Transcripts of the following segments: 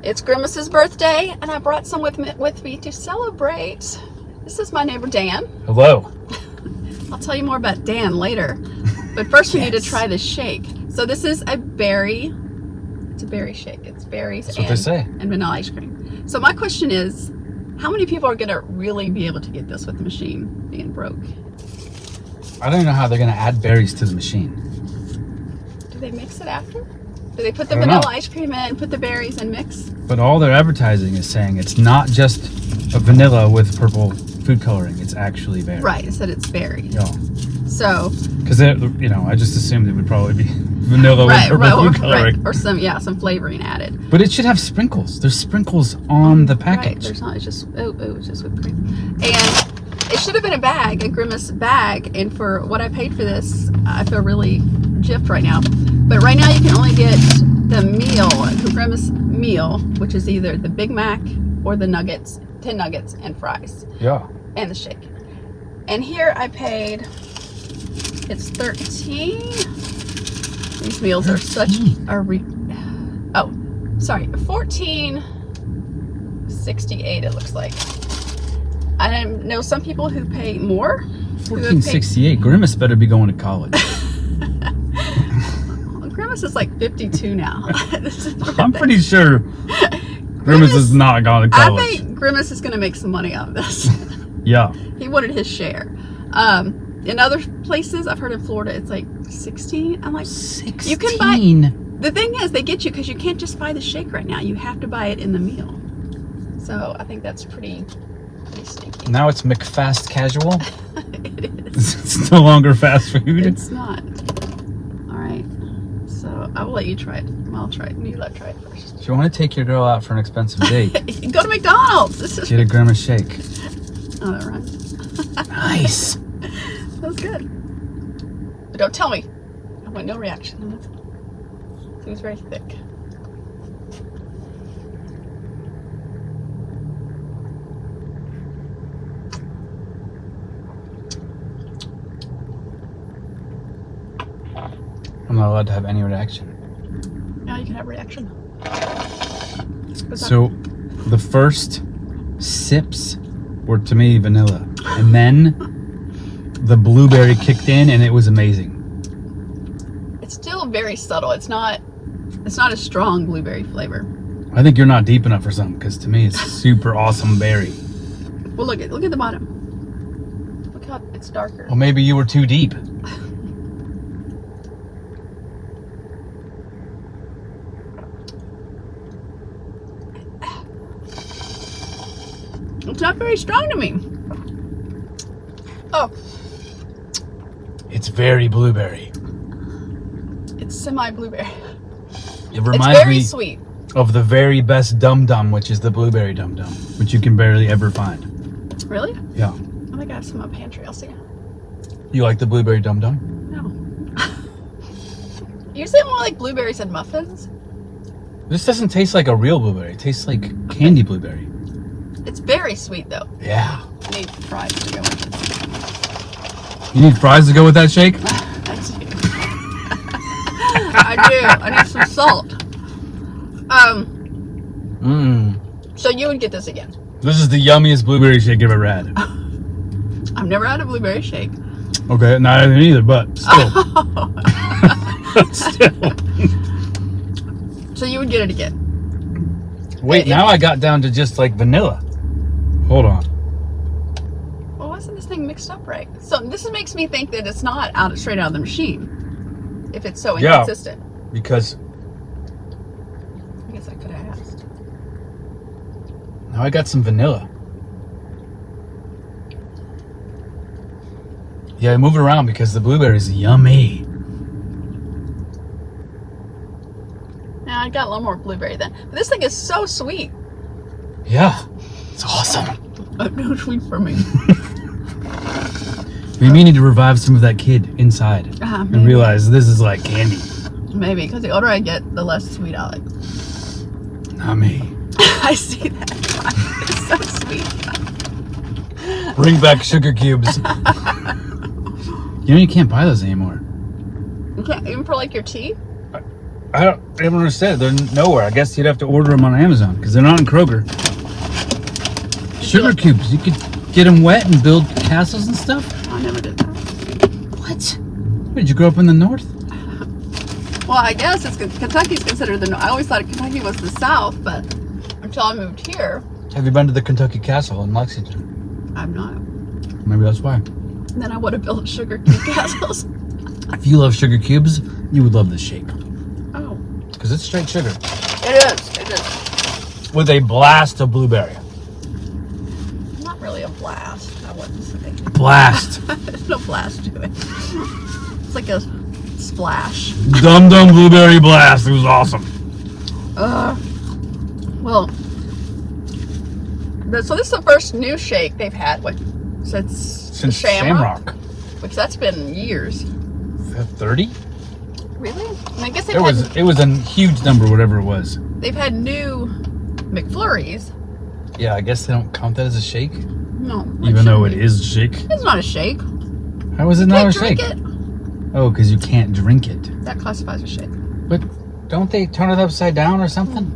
It's Grimace's birthday, and I brought some with me to celebrate. This is my neighbor Dan. Hello. I'll tell you more about Dan later. But first we need to try this shake. So this is it's a berry shake. It's berries and vanilla ice cream. So my question is, how many people are going to really be able to get this with the machine being broke? I don't know how they're going to add berries to the machine. Do they mix it after? Do they put the vanilla ice cream in, put the berries and mix? But all their advertising is saying it's not just a vanilla with purple food coloring. It's actually berry. Right, it said it's berry. Yeah. So. Because I just assumed it would probably be vanilla with purple food coloring. Or some flavoring added. But it should have sprinkles. There's sprinkles on the package. Right, there's not. It's just it's just whipped cream. And it should have been a Grimace bag. And for what I paid for this, I feel really gypped right now. But right now you can only get the meal, the Grimace meal, which is either the Big Mac or the nuggets, 10 nuggets and fries. Yeah. And the shake. And here I paid, it's 13. These meals are such a $14.68 it looks like. I know some people who pay more. $14.68. Grimace better be going to college. Grimace is like 52 now. I'm pretty sure Grimace is not going to college. I think Grimace is going to make some money out of this. Yeah. He wanted his share. In other places, I've heard in Florida, it's like 16. I'm like, 16? You can buy. The thing is, they get you because you can't just buy the shake right now. You have to buy it in the meal. So I think that's pretty stinky. Now it's McFast casual. It is. It's no longer fast food. It's not. All right. So I will let you try it. I'll try it. You try it first. If you want to take your girl out for an expensive date, go to McDonald's. Get a Grimace Shake. Oh, that rhymed. Nice. That was good. But don't tell me. I want no reaction. It was very thick. I'm not allowed to have any reaction. Now you can have reaction. So the first sips were to me vanilla, and then the blueberry kicked in and it was amazing. It's still very subtle. It's not a strong blueberry flavor. I think you're not deep enough for something, because to me it's super awesome berry. Well, look at the bottom. Look how it's darker. Well, maybe you were too deep. It's not very strong to me. Oh. It's very blueberry. It's semi-blueberry. It reminds it's very me sweet. Of the very best Dum Dum, which is the blueberry Dum Dum, which you can barely ever find. Really? Yeah. I think I have some in my pantry. I'll see. You like the blueberry Dum Dum? No. You say more like blueberries and muffins? This doesn't taste like a real blueberry. It tastes like candy blueberry. It's very sweet, though. Yeah. I need fries to go with this. You need fries to go with that shake? I do. I need some salt. So you would get this again. This is the yummiest blueberry shake I've ever had. I've never had a blueberry shake. Okay, not either, but still. Still. So you would get it again. Wait, now I got down to just like vanilla. Hold on. Well, wasn't this thing mixed up right? So this makes me think that it's not straight out of the machine. If it's so inconsistent. Yeah, because I guess I could have asked. Now I got some vanilla. Yeah, I move it around because the blueberries are yummy. Now I got a little more blueberry then. But this thing is so sweet. Yeah, it's awesome. No sweet for me. We may need to revive some of that kid inside and realize this is like candy. Maybe, because the older I get, the less sweet I like. Not me. I see that. It's so sweet. Bring back sugar cubes. You can't buy those anymore. You can't, even for like your tea? I don't understand. They're nowhere. I guess you'd have to order them on Amazon because they're not in Kroger. Sugar cubes. You could get them wet and build castles and stuff. I never did that. What? Did you grow up in the north? Well, I guess Kentucky's considered the north. I always thought Kentucky was the south, but until I moved here. Have you been to the Kentucky Castle in Lexington? I'm not. Maybe that's why. Then I would have built sugar cube castles. If you love sugar cubes, you would love this shake. Oh. Because it's straight sugar. It is. With a blast of blueberry. Not really a blast, I wouldn't say. Blast. There's no blast to it. It's like a splash. Dum Dum Blueberry Blast. It was awesome. Well, so this is the first new shake they've had since Shamrock. Which that's been years. 30? Really? I mean, I guess It was a huge number, whatever it was. they've had new McFlurries. Yeah, I guess they don't count that as a shake. No. Even though it is a shake. It's not a shake. How is it not a shake? Drink it. Oh, because you can't drink it. That classifies as a shake. But don't they turn it upside down or something?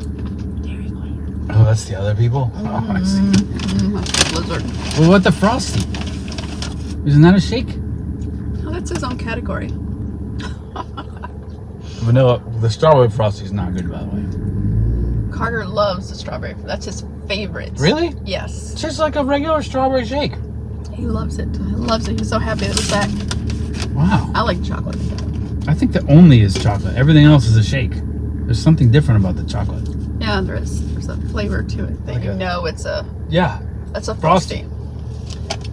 Oh, that's the other people? Oh, I see. That's the Blizzard. Well, what the Frosty? Isn't that a shake? Oh, that's his own category. Vanilla, the strawberry Frosty is not good, by the way. Carter loves the strawberry. That's his favorite. Really? Yes. It's just like a regular strawberry shake. He loves it. He loves it. He's so happy that it's back. Wow. I like chocolate. I think the only is chocolate. Everything else is a shake. There's something different about the chocolate. Yeah, there is. There's a flavor to it that you know it's a. Yeah. That's a Frosty.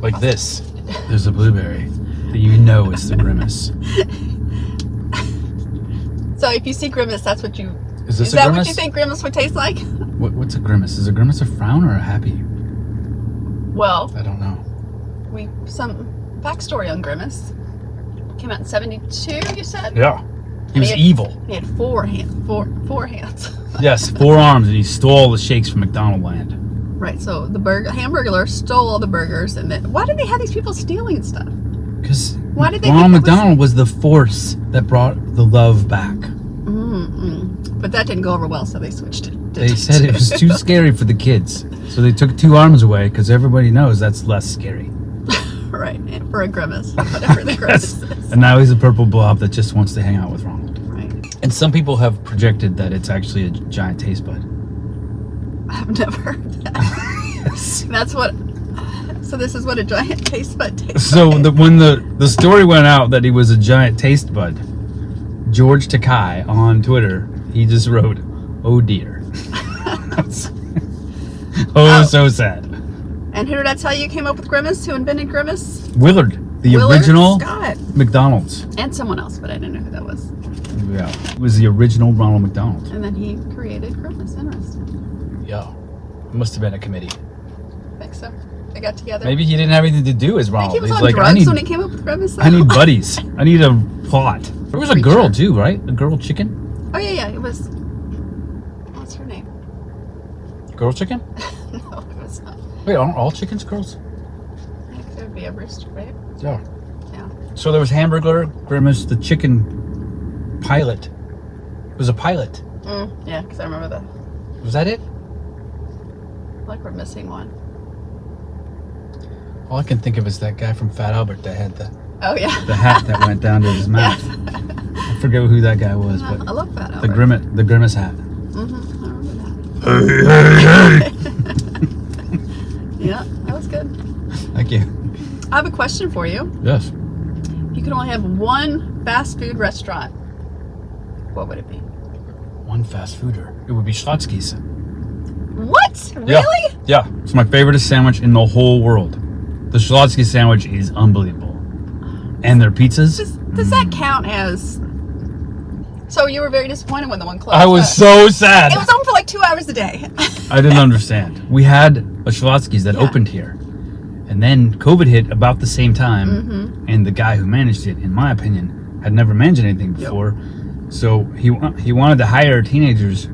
Like this. There's a blueberry. That you know it's the Grimace. So if you see Grimace, that's what you. Is this Is a that Grimace? what you think Grimace would taste like? What's a Grimace? Is a Grimace a frown or a happy? Well, I don't know. some backstory on Grimace. Came out in '72. You said. Yeah. He was evil. He had four hands. Yes, 4 arms, and he stole the shakes from McDonald's land. Right. So the Hamburglar stole all the burgers, and then why did they have these people stealing stuff? Because Why did they Ronald think it was- McDonald was the force that brought the love back. But that didn't go over well, so they switched it. They said it was too scary for the kids, so they took 2 arms away because everybody knows that's less scary. Right, and for a Grimace, whatever the Grimace is. And now he's a purple blob that just wants to hang out with Ronald. Right. And some people have projected that it's actually a giant taste bud. I've never heard that. Yes. That's what. So this is what a giant taste bud tastes So like. when the story went out that he was a giant taste bud, George Takai on Twitter, he just wrote, "Oh dear." So sad. And who did I tell you came up with Grimace? Who invented Grimace? Willard, the Willard original Scott. McDonald's. And someone else, but I didn't know who that was. Yeah, it was the original Ronald McDonald. And then he created Grimace. Interesting. Yeah, it must have been a committee. I think so. They got together. Maybe he didn't have anything to do as I Ronald. think he was He's on like, drugs when he came up with Grimace. I need buddies. I need a plot. There was a girl too, right? A girl chicken. Oh yeah, it was. What's her name? Girl chicken? No, it was not. Wait, aren't all chickens girls? I think there would be a rooster, right? Yeah. Yeah. So there was Hamburglar, Grimace, the chicken pilot. It was a pilot. Yeah, because I remember that. Was that it? Like we're missing one. All I can think of is that guy from Fat Albert that had the Oh yeah. hat that went down to his mouth. I forget who that guy was, I but love Fat the Albert. Grimace hat. I remember that. Hey. Yeah, that was good. Thank you. I have a question for you. Yes. If you could only have one fast food restaurant, what would it be? One fast fooder. It would be Schlotzsky's. What? Really? Yeah. It's my favorite sandwich in the whole world. The Schlotzsky sandwich is unbelievable. And their pizzas. Does that count as... So you were very disappointed when the one closed. I was so sad. It was open for like 2 hours a day. I didn't understand. We had a Schlotzsky's that opened here. And then COVID hit about the same time. And the guy who managed it, in my opinion, had never managed anything before. So he wanted to hire teenagers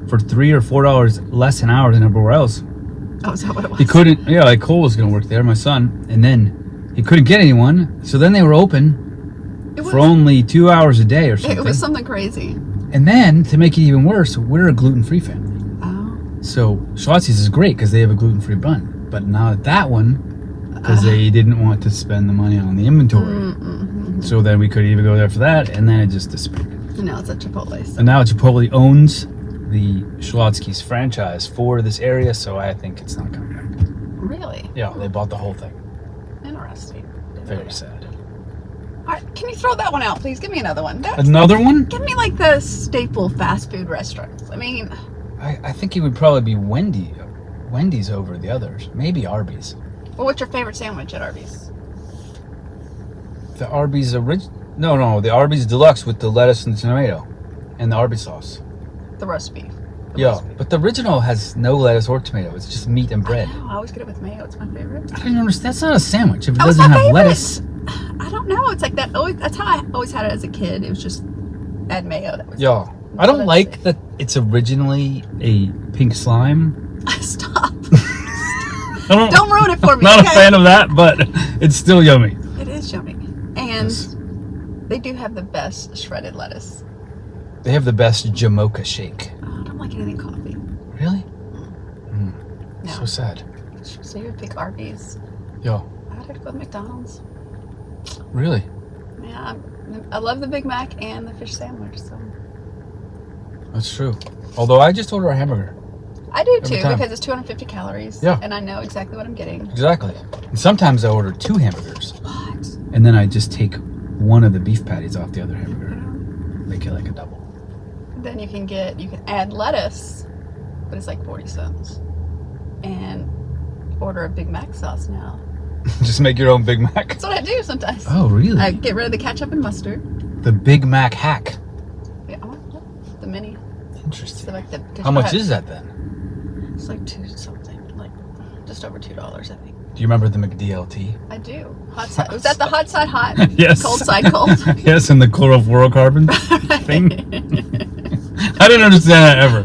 for $3 or $4 less an hour than everywhere else. Oh, is that what it was? He couldn't, like Cole was going to work there, my son. And then he couldn't get anyone. So then they were open for only 2 hours a day or something. It was something crazy. And then, to make it even worse, we're a gluten-free family. Oh. So Schlotzsky's is great because they have a gluten-free bun. But not that one, because they didn't want to spend the money on the inventory. So then we could even go there for that, and then it just disappeared. And now it's at Chipotle's. And now Chipotle owns the Schlotzsky's franchise for this area, so I think it's not coming back. Really? Yeah, they bought the whole thing. Interesting. Very sad. All right, can you throw that one out, please? Give me another one. Another one? Give me like the staple fast food restaurants. I mean, I think it would probably be Wendy's over the others. Maybe Arby's. well, what's your favorite sandwich at Arby's? The Arby's the Arby's Deluxe with the lettuce and tomato and the Arby's sauce. The roast beef. Yeah, but the original has no lettuce or tomato. It's just meat and bread. I weiß get it with mayo. It's my favorite. I don't even understand. That's not a sandwich if it That was doesn't my have favorite. lettuce. I don't know. It's like that. That's how I always had it as a kid. It was just add mayo. That was Yeah. I don't like that it's originally a pink slime. Stop. I Don't ruin it for me. Not okay? a fan of that, but it's still yummy. It is yummy. And Yes. they do have the best shredded lettuce. They have the best Jamocha shake. Oh, I don't like anything coffee. Really? No. So sad. So you would pick Arby's. Yeah. I would have to go with McDonald's. Really? Yeah, I love the Big Mac and the fish sandwich. So That's true. Although I just order a hamburger. I do Every too time. because it's 250 calories. Yeah. And I know exactly what I'm getting. Exactly. And sometimes I order 2 hamburgers. What? And then I just take one of the beef patties off the other hamburger. Make it like a double. Then you can add lettuce, but it's like 40 cents. And order a Big Mac sauce now. Just make your own Big Mac. That's what I do sometimes. Oh, really? I get rid of the ketchup and mustard. The Big Mac hack. Yeah, the mini. Interesting. So like How much is that then? It's like $2 something, like just over $2, I think. Do you remember the McDLT? I do. Hot side. Was that the hot side hot? Yes. Cold side cold. Yes, and the chlorofluorocarbon thing. I didn't understand that ever.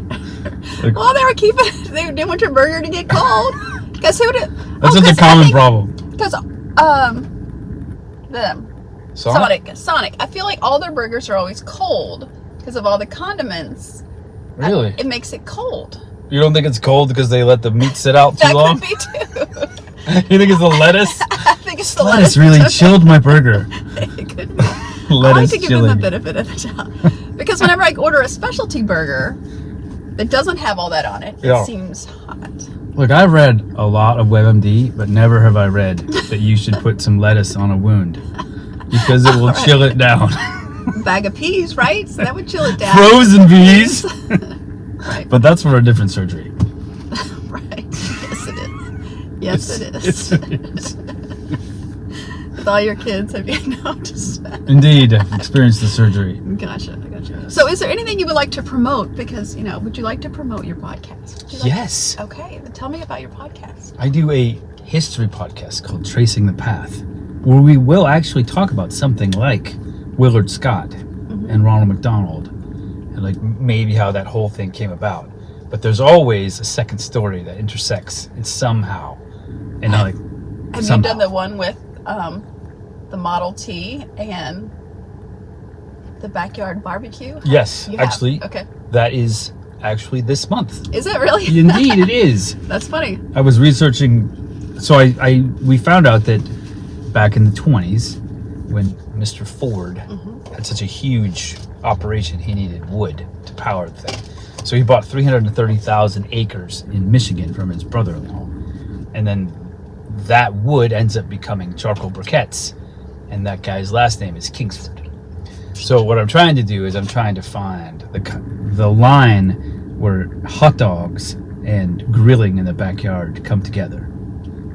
Like, Well, they were they didn't want your burger to get cold. Because who would it? that's such a common problem. Because the Sonic. I feel like all their burgers are always cold because of all the condiments. Really? It makes it cold. You don't think it's cold because they let the meat sit out too That long? could be too. You think it's the lettuce? I think it's the Lettuce lettuce. really chilled my burger. It could be. I like Lettuce to give chilling. them the benefit of the doubt. Because whenever I order a specialty burger that doesn't have all that on it, Yeah. it seems hot. Look, I've read a lot of WebMD, but never have I read that you should put some lettuce on a wound because it will chill it down. Bag of peas, right? So that would chill it down. Frozen peas. Right. But that's for a different surgery. Right. Yes, it is. Yes, it is. It is. With all your kids, have you noticed that? Indeed, I've experienced the surgery. Gotcha. So is there anything you would like to promote? Because, would you like to promote your podcast? Would you like Yes. Okay, then tell me about your podcast. I do a history podcast called Tracing the Path, where we will actually talk about something like Willard Scott and Ronald McDonald, and like maybe how that whole thing came about. But there's always a second story that intersects and somehow, and like Have somehow. you done the one with the Model T and the backyard barbecue? Yes, You have? actually, Okay. that is actually this month. Is it really? Indeed, it is. That's funny. I was researching, so we found out that back in the 20s, when Mr. Ford had such a huge operation, he needed wood to power the thing. So he bought 330,000 acres in Michigan from his brother-in-law, and then that wood ends up becoming charcoal briquettes, and that guy's last name is Kingsford. So what I'm trying to do is I'm trying to find the line where hot dogs and grilling in the backyard come together.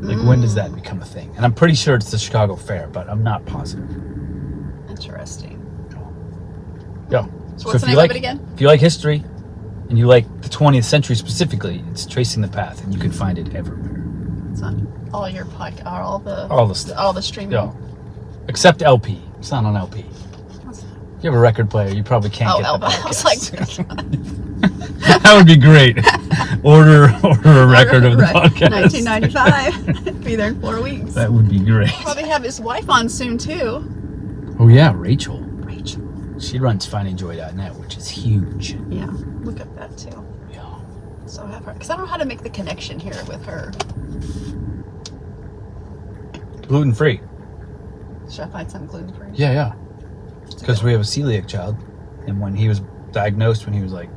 Like, when does that become a thing? And I'm pretty sure it's the Chicago Fair, but I'm not positive. Interesting. Yeah. So what's the name of it again? If you like history and you like the 20th century specifically, it's Tracing the Path, and you can find it everywhere. It's on all your podcast, All the stuff. all the streaming. Yeah. Except LP. It's not on LP. What's that? If you have a record player, you probably can't Oh, get the Elba. I was like, podcast. That would be great. Order a record of the right. podcast. 1995. Be there in 4 weeks. That would be great. Probably have his wife on soon too. Oh yeah, Rachel. Rachel. She runs findingjoy.net, which is huge. Yeah, look up that too. Yeah. So have her, because I don't know how to make the connection here with her. Gluten-free. Should I find some gluten free? Yeah. Because we have a celiac child, and when he was diagnosed when he was like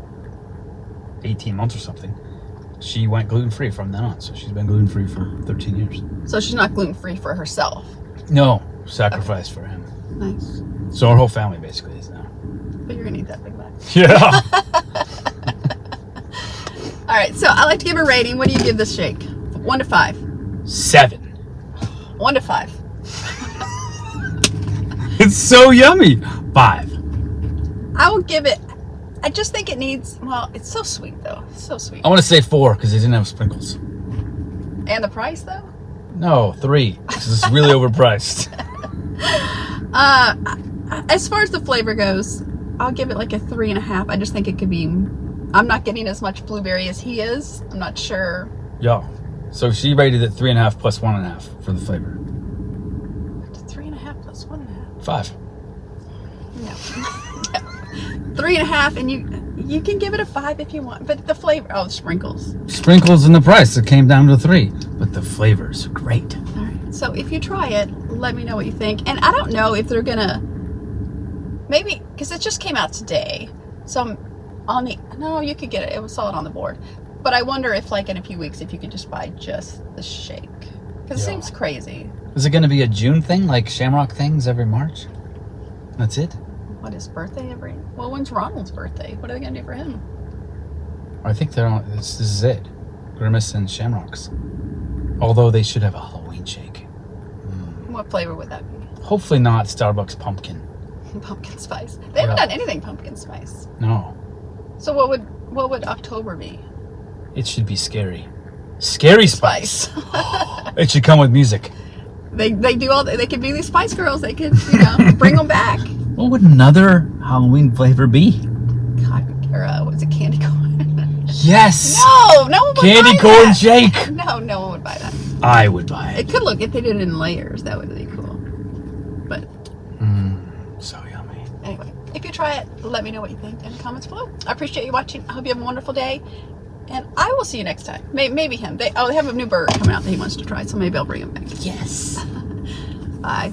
18 months or something, she went gluten-free from then on. So she's been gluten-free for 13 years. So she's not gluten free for herself. No, sacrifice for him. Nice. So our whole family basically is now. But you're gonna eat that Big Mac. Yeah. All right. So I like to give a rating. What do you give this shake? 1 to 5. 7. 1 to 5. It's so yummy. 5. I will give it. I just think it needs. Well, it's so sweet though. It's so sweet. I want to say 4 because they didn't have sprinkles. And the price though. No, 3 because it's really overpriced. As far as the flavor goes, I'll give it like a 3.5. I just think it could be. I'm not getting as much blueberry as he is. I'm not sure. Yeah. So she rated it 3.5 plus 1.5 for the flavor. 3.5 plus 1.5. 5. No. 3.5, and you can give it a 5 if you want. But the flavor, the sprinkles. Sprinkles in the price. It came down to 3, but the flavor's great. All right. So if you try it, let me know what you think. And I don't know if they're gonna maybe because it just came out today. So you could get it. It was solid on the board. But I wonder if like in a few weeks if you could just buy just the shake because it seems crazy. Is it going to be a June thing like Shamrock things every March? That's it? What is birthday every? Well, when's Ronald's birthday? What are they gonna do for him? I think they're on. This is it. Grimace and Shamrocks. Although they should have a Halloween shake. What flavor would that be? Hopefully not Starbucks pumpkin. Pumpkin spice. They haven't done anything pumpkin spice. No. So what would October be? It should be scary. Scary spice. It should come with music. They do all. They could be these Spice Girls. They could bring them back. What would another Halloween flavor be? What is it? Candy corn. Yes. No one would Candy buy corn that. shake. No one would buy that. I would buy it. It could look if they did it in layers. That would be cool. But so yummy. anyway, if you try it, let me know what you think in the comments below. I appreciate you watching. I hope you have a wonderful day. And I will see you next time. Maybe him. They have a new burger coming out that he wants to try, so maybe I'll bring him back. Yes. Bye.